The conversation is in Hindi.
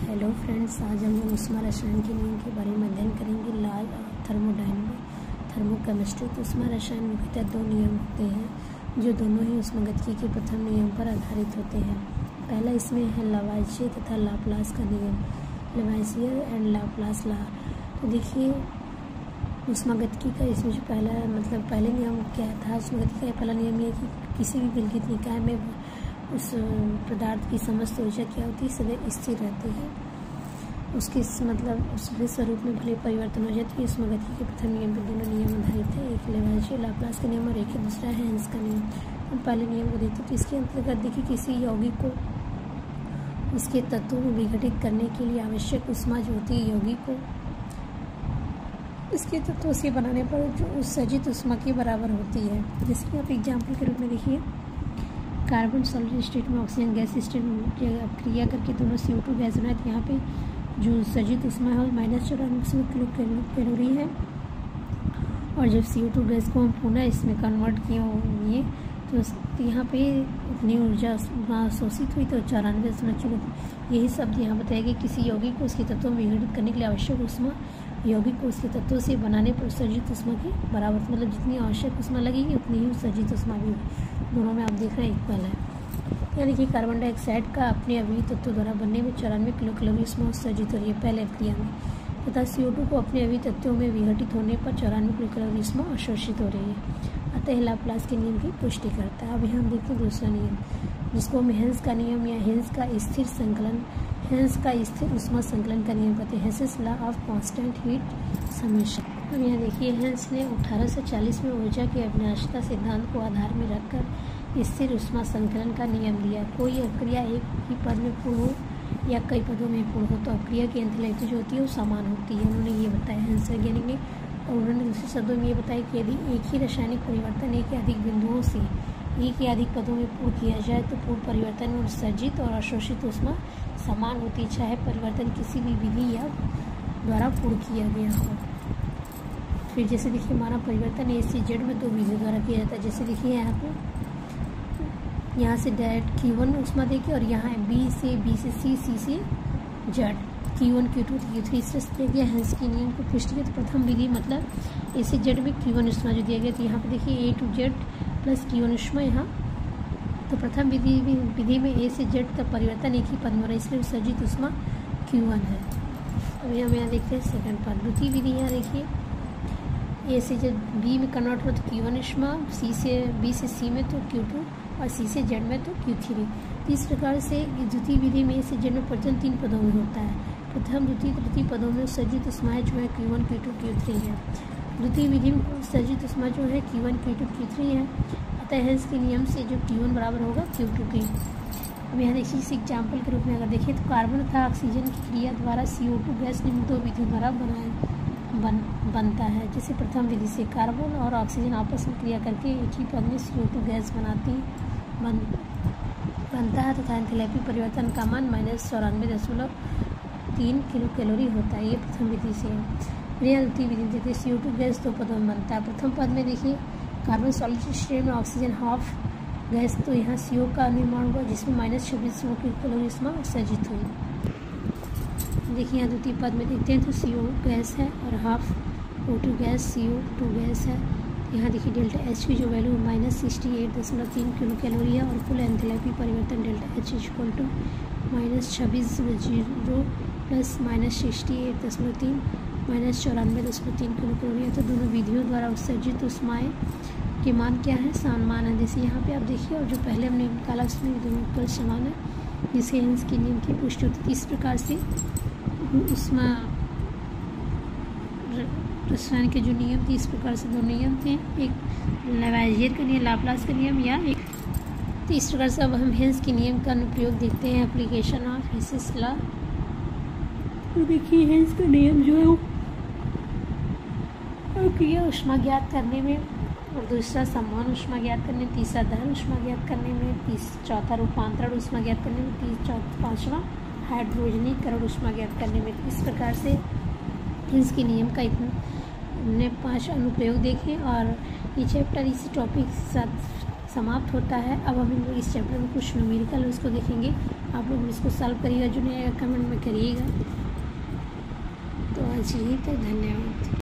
हेलो फ्रेंड्स, आज हम लोग उष्मा रसायन के नियम के बारे में अध्ययन करेंगे। थर्मोकेमिस्ट्री। तो उष्मा रसायन मुख्यतः दो नियम होते हैं जो दोनों ही उष्मागतिकी के प्रथम नियम पर आधारित होते हैं। पहला इसमें है लावाइशियर तथा लाप्लास का नियम, लावाइशियर एंड लाप्लास लॉ। तो देखिए उष्मागतिकी का इसमें जो पहले नियम क्या था, उष्मागतिकी का पहला नियम ये कि किसी भी विलगित निकाय में उस पदार्थ की समस्त ऊर्जा क्या होती है, सदैव स्थिर रहती है। उसके उसके स्वरूप में भले परिवर्तन हो जाती है। उष्मागतिकी के प्रथम नियम पर दोनों नियम आधारित है, एक लावाइशियर लाप्लास का नियम और एक दूसरा है हेंस का नियम। हम पहले नियम को देखते हैं। तो इसके अंतर्गत देखिए किसी यौगिक को इसके तत्वों में विघटित करने के लिए आवश्यक उष्मा जो होती है यौगिक को इसके तत्वों से बनाने पर जो उत्सर्जित उष्मा के बराबर होती है। जैसे कि आप एग्जाम्पल के रूप में देखिए, कार्बन सॉलिड स्टेट में ऑक्सीजन गैस स्टेट में क्रिया करके दोनों CO2 गैस बनाए। तो यहाँ पे जो उत्सर्जित उष्मा है -94 किलो कैलोरी है, और जब CO2 गैस को हम पुनः इसमें कन्वर्ट किए तो यहाँ पे इतनी ऊर्जा अवशोषित हुई तो 94। यही शब्द यहाँ बताया कि किसी यौगिक को उसके तत्वों में विघटित करने के लिए आवश्यक उष्मा यौगिक को उसके तत्वों से बनाने पर उत्सर्जित उष्मा की बराबर, मतलब जितनी आवश्यक उष्मा लगेगी उतनी ही उत्सर्जित उष्मा भी दोनों में आप देख रहे हैं इक्वल है। यानी कि कार्बन डाइऑक्साइड का अपने अवयवी तत्वों द्वारा बनने में 94 किलो कैलोरी उष्मा उत्सर्जित हो रही है पहले क्रिया में, तथा CO2 को अपने अवयवी तत्वों में विघटित होने पर 94 किलो कैलोरी उष्मा अवशोषित हो रही है। अतः लाप्लास के नियम की पुष्टि करता है। अब यहाँ हम देखते हैं दूसरा नियम, जिसको हम हेंस का नियम या हेंस का स्थिर उष्मा संकलन का नियम कहते हैं, Hess's law of constant heat summation. अब यहाँ देखिए हेंस ने 1840 में ऊर्जा की अविनाशिता सिद्धांत को आधार में रखकर स्थिर उष्मा संकलन का नियम दिया। कोई अक्रिया एक ही पद में पूर्ण हो या कई पदों में पूर्ण हो तो अक्रिया की एंथैल्पी जो होती है वो समान होती है। उन्होंने ये बताया हेंस वैज्ञानिक ने, और उन्होंने दूसरे शब्दों में ये बताया कि यदि एक ही रासायनिक परिवर्तन एक या अधिक बिंदुओं से एक या अधिक पदों में पूर्ण किया जाए तो पूर्ण परिवर्तन में उत्सर्जित और अवशोषित उष्मा समान होती है, चाहे परिवर्तन किसी भी विधि या द्वारा पूर्ण किया गया हो। फिर जैसे देखिए हमारा परिवर्तन A से Z में दो विधियों द्वारा किया जाता है। जैसे देखिए यहाँ से डायरेक्ट Q1 उष्मा देखिए, और यहाँ B से C से Z, Q1 Q2 Q3 इस तरह दिया गया। हेंस के नियम को पुष्टि की तो प्रथम विधि मतलब A से Z में Q1 उष्मा जो दिया गया, तो यहाँ पे देखिए A to Z plus Q1 उष्मा यहाँ, तो प्रथम विधि में A से Z तक परिवर्तन एक ही पद में, इसलिए उत्सर्जित उष्मा Q1 है। अब यहाँ देखते हैं सेकंड पार्ट, द्वितीय विधि। यहाँ देखिए A से Z B में कन्वर्ट हो तो Q1 उष्मा, B से C में तो Q2 और C से Z में तो Q3। इस प्रकार से द्वितीय विधि में A से Z में परिवर्तन 3 पदों में होता है। प्रथम द्वितीय तृतीय पदों में उत्सर्जित उष्माएं जो है Q1 Q2 Q3 है। द्वितीय विधि में उत्सर्जित उष्मा जो है Q1 Q2 Q3 है। अतः हेंस के नियम से जो Q1 बराबर होगा Q2 के। अब यहाँ देखिए इस एग्जाम्पल के रूप में अगर देखिए तो कार्बन तथा ऑक्सीजन की क्रिया द्वारा CO2 गैस निम्न दो विधियों द्वारा बनता है। जैसे प्रथम विधि से कार्बन और ऑक्सीजन आपस में क्रिया करके एक ही पद में CO2 गैस बनता है तथा एंथैल्पी परिवर्तन का मान -94.3 किलो कैलोरी होता है। ये प्रथम विधि से है। यह द्वितीय विधि देखिए CO2 गैस दो पदों में बनता है। प्रथम पद में देखिए कार्बन सॉलिड स्टेट में ऑक्सीजन हाफ गैस, तो यहाँ CO का निर्माण हुआ जिसमें -26 किलो कैलोरी उष्मा उत्सर्जित हुई। देखिए यहाँ द्वितीय पद में देखते हैं तो CO गैस है और half O2 gas CO2 gas है। यहाँ देखिए डेल्टा H की जो वैल्यू -68.3 किलो कैलोरी है, और कुल एंथैल्पी परिवर्तन delta H equal to -26.0 plus -68.3 -94.3 kilo calorie है। तो दोनों विधियों द्वारा उत्सर्जित उष्माएं के मान क्या है, समान है। जैसे यहाँ पे आप देखिए, और जो पहले हमने निकाला उसमें दोनों पर समान है, जिसके हेंस के नियम की पुष्टि होती है। इस प्रकार से उष्मा रसायन के जो नियम थे, इस प्रकार से दो नियम थे, एक लावाइशियर का नियम, लाप्लास का नियम, या एक। तो इस प्रकार से अब हम हेंस के नियम का अनुप्रयोग देखते हैं, एप्लीकेशन ऑफ हेंसेस लॉ। तो देखिए हेंस का नियम जो है वो क्रिया उष्मा ज्ञात करने में, और दूसरा समान उष्मा ज्ञात करने में, तीसरा दहन उष्मा ज्ञात करने में, चौथा रूपांतरण उष्मा ज्ञात करने में, पाँचवा हाइड्रोजनीकरण उष्मा ज्ञात करने में। इस प्रकार से हेंस के नियम का हमने 5 अनुप्रयोग देखे, और ये चैप्टर इसी टॉपिक के साथ समाप्त होता है। अब हम इस चैप्टर में कुछ न्यूमेरिकल है उसको देखेंगे। आप लोग इसको सॉल्व करिएगा, जो नहीं आएगा कमेंट में करिएगा। तो आज यही तक, धन्यवाद।